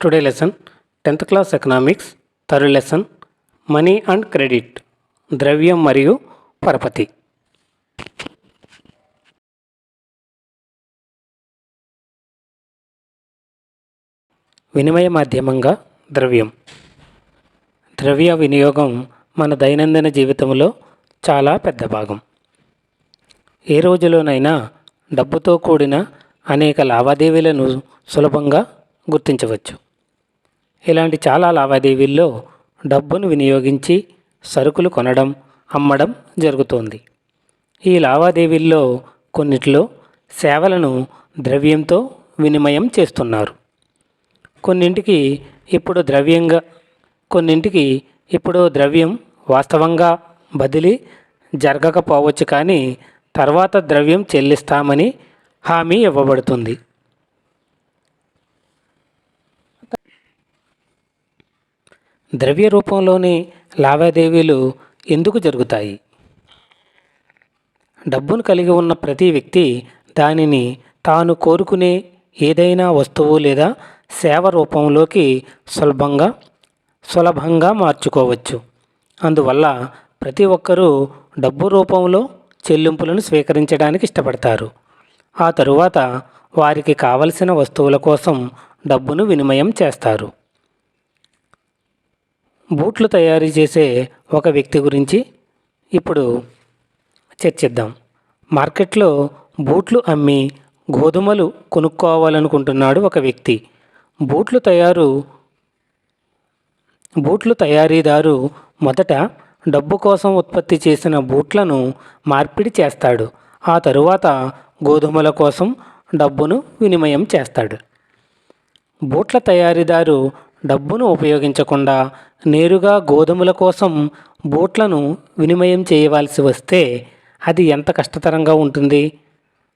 Today lesson 10th class economics third lesson money and credit ద్రవ్యం మరియు పరపతి. వినిమయ మాధ్యమంగా ద్రవ్య వినియోగం మన దైనందిన జీవితంలో చాలా పెద్ద భాగం. ఏ రోజులోనైనా డబ్బుతో కూడిన అనేక లావాదేవీలను సులభంగా గుర్తించవచ్చు. ఇలాంటి చాలా లావాదేవీల్లో డబ్బును వినియోగించి సరుకులు కొనడం, అమ్మడం జరుగుతోంది. ఈ లావాదేవీల్లో కొన్నిటిలో సేవలను ద్రవ్యంతో వినిమయం చేస్తున్నారు. కొన్నింటికి ఇప్పుడు ద్రవ్యం వాస్తవంగా బదిలీ జరగకపోవచ్చు, కానీ తర్వాత ద్రవ్యం చెల్లిస్తామని హామీ ఇవ్వబడుతుంది. ద్రవ్య రూపంలోని లావాదేవీలు ఎందుకు జరుగుతాయి? డబ్బును కలిగి ఉన్న ప్రతి వ్యక్తి దానిని తాను కోరుకునే ఏదైనా వస్తువు లేదా సేవ రూపంలోకి సులభంగా మార్చుకోవచ్చు. అందువల్ల ప్రతి ఒక్కరూ డబ్బు రూపంలో చెల్లింపులను స్వీకరించడానికి ఇష్టపడతారు. ఆ తరువాత వారికి కావలసిన వస్తువుల కోసం డబ్బును వినిమయం చేస్తారు. బూట్లు తయారు చేసే ఒక వ్యక్తి గురించి ఇప్పుడు చర్చిద్దాం. మార్కెట్లో బూట్లు అమ్మి గోధుమలు కొనుక్కోవాలనుకుంటున్నాడు ఒక వ్యక్తి. బూట్లు తయారీదారు మొదట డబ్బు కోసం ఉత్పత్తి చేసిన బూట్లను మార్పిడి చేస్తాడు. ఆ తరువాత గోధుమల కోసం డబ్బును వినిమయం చేస్తాడు. బూట్ల తయారీదారు డబ్బును ఉపయోగించకుండా నేరుగా గోధుమల కోసం బూట్లను వినిమయం చేయవలసి వస్తే అది ఎంత కష్టతరంగా ఉంటుంది.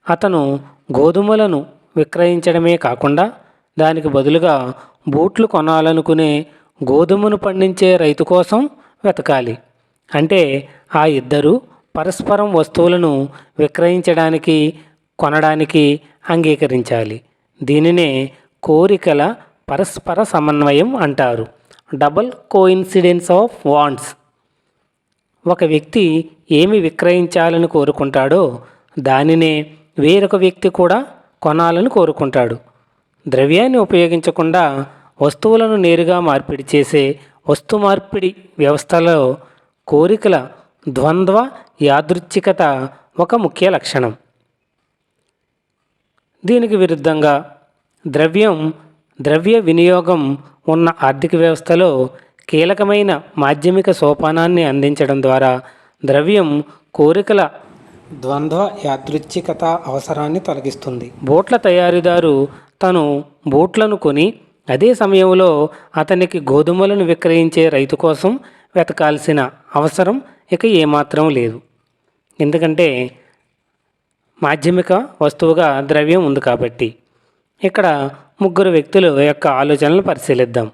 అతను గోధుమలను విక్రయించడమే కాకుండా దానికి బదులుగా బూట్లు కొనాలనుకునే గోధుమను పండించే రైతు కోసం వెతకాలి. అంటే ఆ ఇద్దరు పరస్పరం వస్తువులను విక్రయించడానికి, కొనడానికి అంగీకరించాలి. దీనినే కోరికల పరస్పర సమన్వయం అంటారు. Double coincidence of wands. ఒక వ్యక్తి ఏమి విక్రయించాలని కోరుకుంటాడో దానినే వేరొక వ్యక్తి కూడా కొనాలని కోరుకుంటాడు. ద్రవ్యాన్ని ఉపయోగించకుండా వస్తువులను నేరుగా మార్పిడి చేసే వస్తు మార్పిడి వ్యవస్థలో కోరికల ద్వంద్వ యాదృచ్ఛికత ఒక ముఖ్య లక్షణం. దీనికి విరుద్ధంగా ద్రవ్య వినియోగం ఉన్న ఆర్థిక వ్యవస్థలో కీలకమైన మాధ్యమిక సోపానాన్ని అందించడం ద్వారా ద్రవ్యం కోరికల ద్వంద్వ యాదృచ్ఛికత అవసరాన్ని తొలగిస్తుంది. బూట్ల తయారీదారు తను బూట్లను కొని అదే సమయంలో అతనికి గోధుమలను విక్రయించే రైతు కోసం వెతకాల్సిన అవసరం ఇక ఏమాత్రం లేదు. ఎందుకంటే మాధ్యమిక వస్తువుగా ద్రవ్యం ఉంది కాబట్టి. ఇక్కడ ముగ్గురు వ్యక్తుల యొక్క ఆలోచనలు పరిశీలిద్దాం.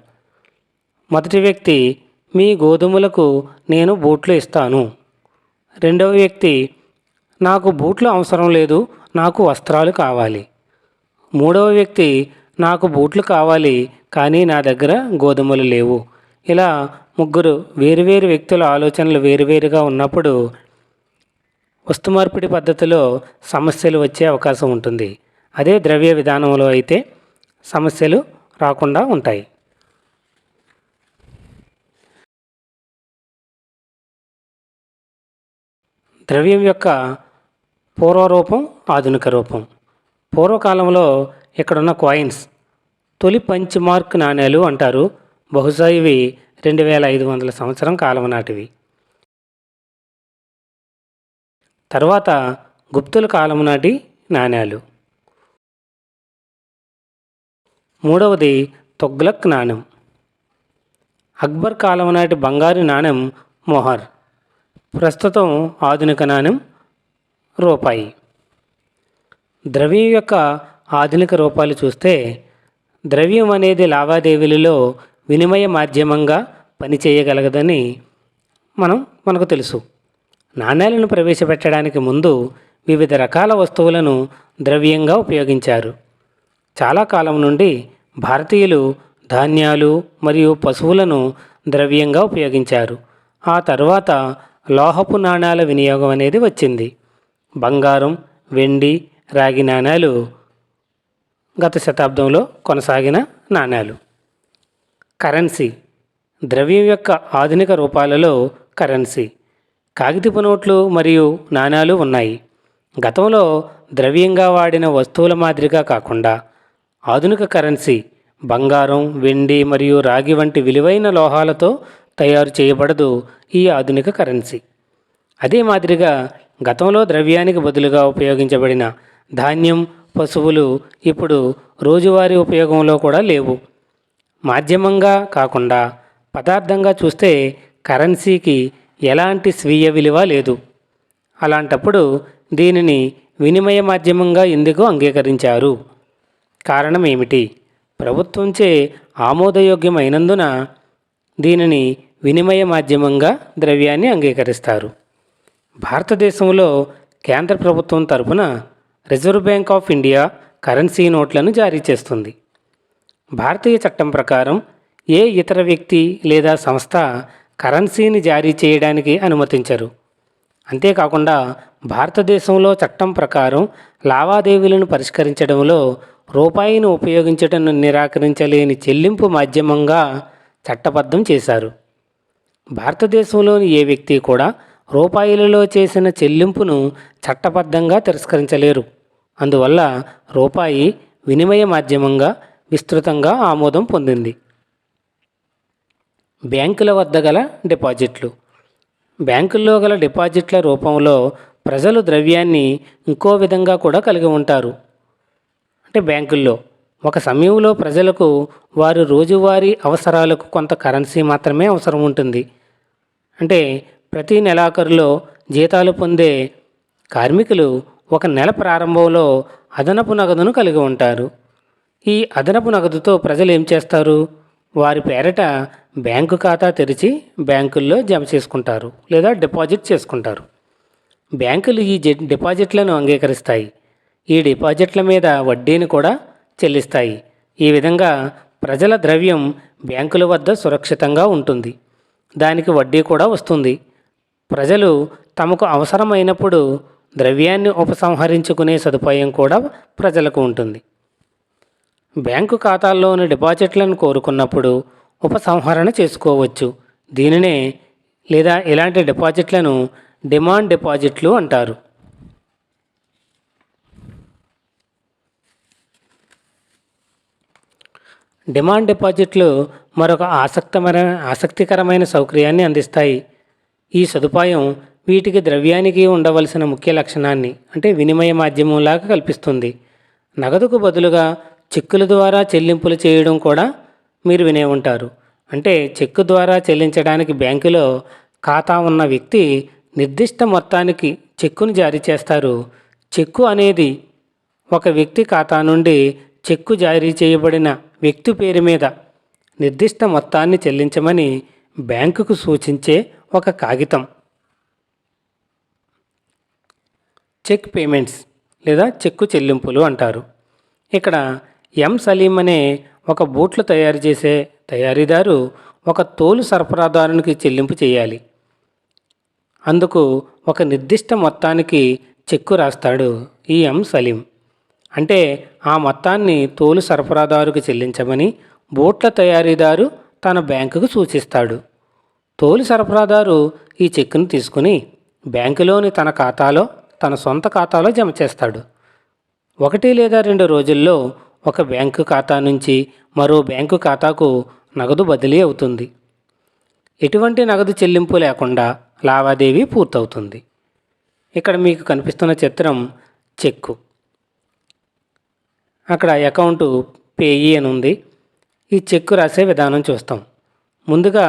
మొదటి వ్యక్తి, మీ గోధుమలకు నేను బూట్లు ఇస్తాను. రెండవ వ్యక్తి, నాకు బూట్లు అవసరం లేదు, నాకు వస్త్రాలు కావాలి. మూడవ వ్యక్తి, నాకు బూట్లు కావాలి కానీ నా దగ్గర గోధుమలు లేవు. ఇలా ముగ్గురు వేరువేరు వ్యక్తుల ఆలోచనలు వేరువేరుగా ఉన్నప్పుడు వస్తు మార్పిడి పద్ధతిలో సమస్యలు వచ్చే అవకాశం ఉంటుంది. అదే ద్రవ్య విధానంలో అయితే సమస్యలు రాకుండా ఉంటాయి. ద్రవ్యం యొక్క పూర్వరూపం, ఆధునిక రూపం. పూర్వకాలంలో ఇక్కడున్న కాయిన్స్ తొలి పంచ్ మార్క్ నాణేలు అంటారు. బహుశా ఇవి 2500 సంవత్సరం కాలం నాటివి. తర్వాత గుప్తుల కాలం నాటి నాణేలు. మూడవది తుగ్లక్ నాణెం. అక్బర్ కాలం నాటి బంగారు నాణెం మొహర్. ప్రస్తుతం ఆధునిక నాణెం రూపాయి. ద్రవ్యం యొక్క ఆధునిక రూపాలు చూస్తే ద్రవ్యం అనేది లావాదేవీలలో వినిమయ మాధ్యమంగా పనిచేయగలగదని మనకు తెలుసు. నాణేలను ప్రవేశపెట్టడానికి ముందు వివిధ రకాల వస్తువులను ద్రవ్యంగా ఉపయోగించారు. చాలా కాలం నుండి భారతీయులు ధాన్యాలు మరియు పశువులను ద్రవ్యంగా ఉపయోగించారు. ఆ తర్వాత లోహపు నాణాల వినియోగం అనేది వచ్చింది. బంగారం, వెండి, రాగి నాణాలు గత శతాబ్దంలో కొనసాగిన నాణాలు. కరెన్సీ ద్రవ్యం యొక్క ఆధునిక రూపాలలో కరెన్సీ, కాగితపు నోట్లు మరియు నాణాలు ఉన్నాయి. గతంలో ద్రవ్యంగా వాడిన వస్తువుల మాదిరిగా కాకుండా ఆధునిక కరెన్సీ బంగారం, వెండి మరియు రాగి వంటి విలువైన లోహాలతో తయారు చేయబడదు ఈ ఆధునిక కరెన్సీ. అదే మాదిరిగా గతంలో ద్రవ్యానికి బదులుగా ఉపయోగించబడిన ధాన్యం, పశువులు ఇప్పుడు రోజువారీ ఉపయోగంలో కూడా లేవు. మాధ్యమంగా కాకుండా పదార్థంగా చూస్తే కరెన్సీకి ఎలాంటి స్వీయ విలువ లేదు. అలాంటప్పుడు దీనిని వినిమయ మాధ్యమంగా ఎందుకు అంగీకరించారు? కారణం ఏమిటి? ప్రభుత్వంచే ఆమోదయోగ్యమైనందున దీనిని వినిమయ మాధ్యమంగా ద్రవ్యాన్ని అంగీకరిస్తారు. భారతదేశంలో కేంద్ర ప్రభుత్వం తరపున reserve bank of India currency నోట్లను జారీ చేస్తుంది. భారతీయ చట్టం ప్రకారం ఏ ఇతర వ్యక్తి లేదా సంస్థ కరెన్సీని జారీ చేయడానికి అనుమతించరు. అంతేకాకుండా భారతదేశంలో చట్టం ప్రకారం లావాదేవీలను పరిష్కరించడంలో రూపాయిని ఉపయోగించడం నిరాకరించలేని చెల్లింపు మాధ్యమంగా చట్టబద్ధం చేశారు. భారతదేశంలోని ఏ వ్యక్తి కూడా రూపాయలలో చేసిన చెల్లింపును చట్టబద్ధంగా తిరస్కరించలేరు. అందువల్ల రూపాయి వినిమయ మాధ్యమంగా విస్తృతంగా ఆమోదం పొందింది. బ్యాంకుల వద్ద గల డిపాజిట్లు. బ్యాంకుల్లో గల డిపాజిట్ల రూపంలో ప్రజలు ద్రవ్యాన్ని ఇంకో విధంగా కూడా కలిగి ఉంటారు. అంటే బ్యాంకుల్లో ఒక సమయంలో ప్రజలకు వారి రోజువారీ అవసరాలకు కొంత కరెన్సీ మాత్రమే అవసరం ఉంటుంది. అంటే ప్రతి నెలాఖరులో జీతాలు పొందే కార్మికులు ఒక నెల ప్రారంభంలో అదనపు నగదును కలిగి ఉంటారు. ఈ అదనపు నగదుతో ప్రజలు ఏం చేస్తారు? వారి పేరిట బ్యాంకు ఖాతా తెరిచి బ్యాంకుల్లో జమ చేసుకుంటారు లేదా డిపాజిట్ చేసుకుంటారు. బ్యాంకులు ఈ డిపాజిట్లను అంగీకరిస్తాయి. ఈ డిపాజిట్ల మీద వడ్డీని కూడా చెల్లిస్తాయి. ఈ విధంగా ప్రజల ద్రవ్యం బ్యాంకుల వద్ద సురక్షితంగా ఉంటుంది. దానికి వడ్డీ కూడా వస్తుంది. ప్రజలు తమకు అవసరమైనప్పుడు ద్రవ్యాన్ని ఉపసంహరించుకునే సదుపాయం కూడా ప్రజలకు ఉంటుంది. బ్యాంకు ఖాతాల్లోని డిపాజిట్లను కోరుకున్నప్పుడు ఉపసంహరణ చేసుకోవచ్చు. దీనినే లేదా ఇలాంటి డిపాజిట్లను డిమాండ్ డిపాజిట్లు అంటారు. డిమాండ్ డిపాజిట్లు మరొక ఆసక్తికరమైన సౌకర్యాన్ని అందిస్తాయి. ఈ సదుపాయం వీటికి ద్రవ్యానికి ఉండవలసిన ముఖ్య లక్షణాన్ని అంటే వినిమయ మాధ్యమంలాగా కల్పిస్తుంది. నగదుకు బదులుగా చెక్కుల ద్వారా చెల్లింపులు చేయడం కూడా మీరు వినే ఉంటారు. అంటే చెక్కు ద్వారా చెల్లించడానికి బ్యాంకులో ఖాతా ఉన్న వ్యక్తి నిర్దిష్ట మొత్తానికి చెక్కును జారీ చేస్తారు. చెక్కు అనేది ఒక వ్యక్తి ఖాతా నుండి చెక్కు జారీ చేయబడిన వ్యక్తి పేరు మీద నిర్దిష్ట మొత్తాన్ని చెల్లించమని బ్యాంకుకు సూచించే ఒక కాగితం. చెక్ పేమెంట్స్ లేదా చెక్కు చెల్లింపులు అంటారు. ఇక్కడ ఎం సలీం అనే ఒక బూట్లు తయారు చేసే తయారీదారు ఒక తోలు సరఫరాదారునికి చెల్లింపు చేయాలి. అందుకు ఒక నిర్దిష్ట మొత్తానికి చెక్కు రాస్తాడు ఈ ఎం సలీం. అంటే ఆ మొత్తాన్ని తోలు సరఫరాదారుకు చెల్లించమని బూట్ల తయారీదారు తన బ్యాంకుకు సూచిస్తాడు. తోలు సరఫరాదారు ఈ చెక్కును తీసుకుని బ్యాంకులోని తన సొంత ఖాతాలో జమ చేస్తాడు. 1 లేదా 2 రోజుల్లో ఒక బ్యాంకు ఖాతా నుంచి మరో బ్యాంకు ఖాతాకు నగదు బదిలీ అవుతుంది. ఎటువంటి నగదు చెల్లింపు లేకుండా లావాదేవీ పూర్తవుతుంది. ఇక్కడ మీకు కనిపిస్తున్న చిత్రం చెక్కు. అక్కడ అకౌంటు పేయీ అని ఉంది. ఈ చెక్కు రాసే విధానం చూస్తాం. ముందుగా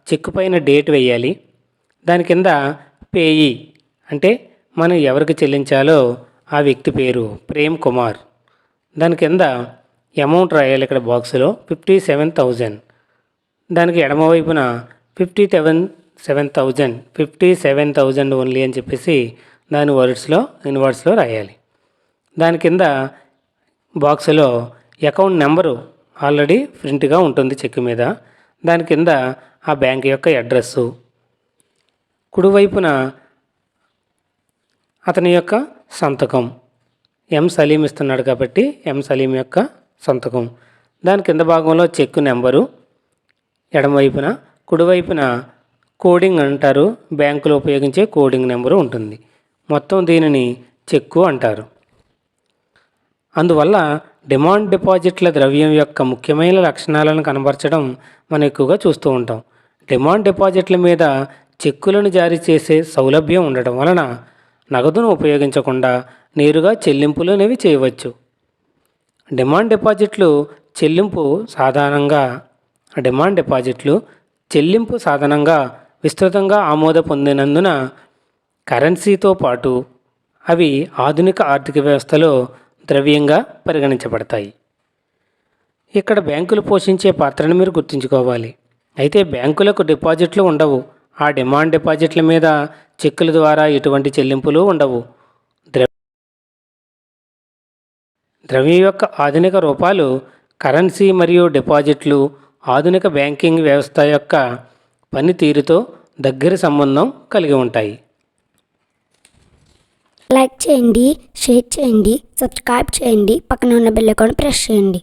చెక్కు పైన డేట్ వేయాలి. దాని కింద పేయీ అంటే మనం ఎవరికి చెల్లించాలో ఆ వ్యక్తి పేరు ప్రేమ్ కుమార్. దాని కింద అమౌంట్ రాయాలి. ఇక్కడ బాక్సులో 57,000. దానికి ఎడమవైపున 57,000 ఓన్లీ అని చెప్పేసి దాని ఇన్వర్డ్స్లో రాయాలి. దాని కింద బాక్సులో అకౌంట్ నెంబరు ఆల్రెడీ ప్రింట్గా ఉంటుంది చెక్ మీద. దాని కింద ఆ బ్యాంక్ యొక్క అడ్రస్సు, కుడివైపున అతని యొక్క సంతకం, ఎం సలీం ఇస్తున్నాడు కాబట్టి ఎం సలీం యొక్క సంతకం. దాని కింద భాగంలో చెక్ నెంబరు, ఎడమవైపున కుడివైపున కోడింగ్ అంటారు, బ్యాంకులో ఉపయోగించే కోడింగ్ నెంబరు ఉంటుంది. మొత్తం దీనిని చెక్కు అంటారు. అందువల్ల డిమాండ్ డిపాజిట్ల ద్రవ్యం యొక్క ముఖ్యమైన లక్షణాలను కనబరచడం మనం ఎక్కువగా చూస్తూ ఉంటాం. డిమాండ్ డిపాజిట్ల మీద చెక్కులను జారీ చేసే సౌలభ్యం ఉండటం వలన నగదును ఉపయోగించకుండా నేరుగా చెల్లింపులు అనేవి చేయవచ్చు. డిమాండ్ డిపాజిట్లు చెల్లింపు సాధనంగా విస్తృతంగా ఆమోద పొందినందున కరెన్సీతో పాటు అవి ఆధునిక ఆర్థిక వ్యవస్థలో ద్రవ్యంగా పరిగణించబడతాయి. ఇక్కడ బ్యాంకులు పోషించే పాత్రను మీరు గుర్తుంచుకోవాలి. అయితే బ్యాంకులకు డిపాజిట్లు ఉండవు. ఆ డిమాండ్ డిపాజిట్ల మీద చెక్కుల ద్వారా ఎటువంటి చెల్లింపులు ఉండవు. ద్రవ్యం యొక్క ఆధునిక రూపాలు కరెన్సీ మరియు డిపాజిట్లు ఆధునిక బ్యాంకింగ్ వ్యవస్థ యొక్క పనితీరుతో దగ్గర సంబంధం కలిగి ఉంటాయి. లైక్ చేయండి, షేర్ చేయండి, సబ్స్క్రైబ్ చేయండి, పక్కన ఉన్న బెల్ ఐకాన్ ప్రెస్ చేయండి.